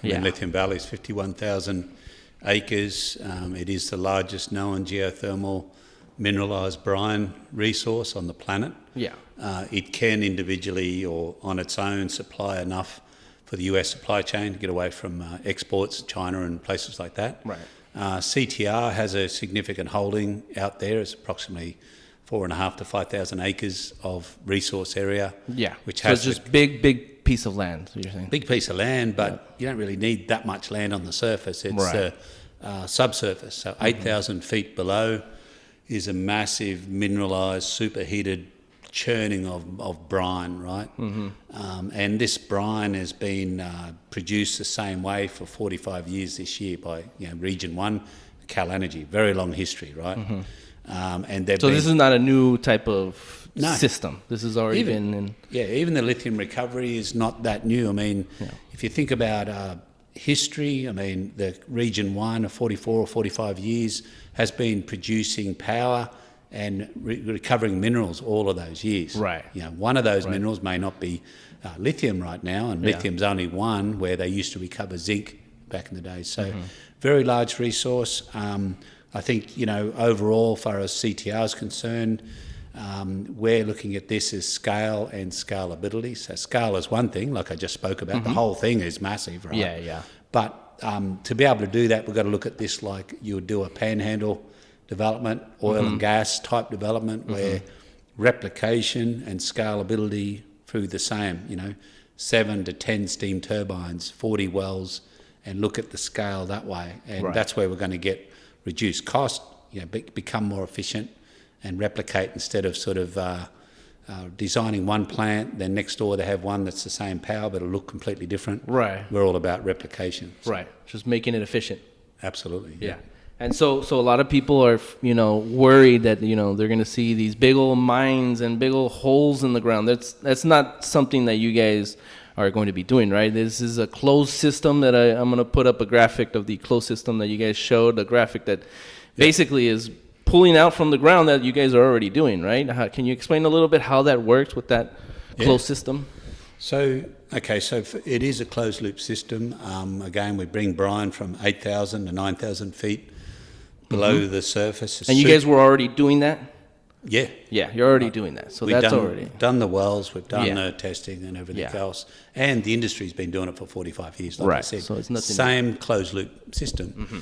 I mean, Lithium Valley is 51,000 acres. It is the largest known geothermal mineralised brine resource on the planet. Yeah. It can individually or on its own supply enough for the US supply chain to get away from exports to China and places like that. Right. CTR has a significant holding out there. It's approximately 4,500 to 5,000 acres of resource area. Yeah. Which so has it's just big piece of land, you're saying? big piece of land, but you don't really need that much land on the surface. It's Right. Subsurface. So 8,000 feet below is a massive mineralised, superheated churning of brine, right? And this brine has been produced the same way for 45 years this year by Region 1, Cal Energy. Very long history, right? And So this is not a new type of No. system. This has already been in... Yeah, even the lithium recovery is not that new. I mean, if you think about history, I mean, the Region 1 of 44 or 45 years has been producing power and recovering minerals all of those years. Right. One of those minerals may not be lithium right now, and lithium's only one where they used to recover zinc back in the day. So very large resource. I think, overall, as far as CTR is concerned, we're looking at this as scale and scalability. So scale is one thing, like I just spoke about. The whole thing is massive, right? Yeah. But to be able to do that, we've got to look at this like you would do a panhandle development, oil and gas type development, where replication and scalability through the same, 7 to 10 steam turbines, 40 wells, and look at the scale that way. And that's where we're going to get reduced cost, become more efficient and replicate instead of sort of designing one plant, then next door they have one that's the same power but it'll look completely different. Right. We're all about replication. So. Right. Just making it efficient. Absolutely. Yeah. And so a lot of people are, worried that, they're going to see these big old mines and big old holes in the ground. That's not something that you guys are going to be doing, right? This is a closed system that I'm going to put up a graphic of the closed system that you guys showed, a graphic that basically is pulling out from the ground that you guys are already doing, right? Can you explain a little bit how that works with that closed system? So it is a closed loop system. Again, we bring brine from 8,000 to 9,000 feet below the surface. And you guys were already doing that? Yeah. Yeah, you're already doing that. So We've that's already... done the wells, we've done the testing and everything else. And the industry's been doing it for 45 years, like I said. So it's nothing... Same closed loop system.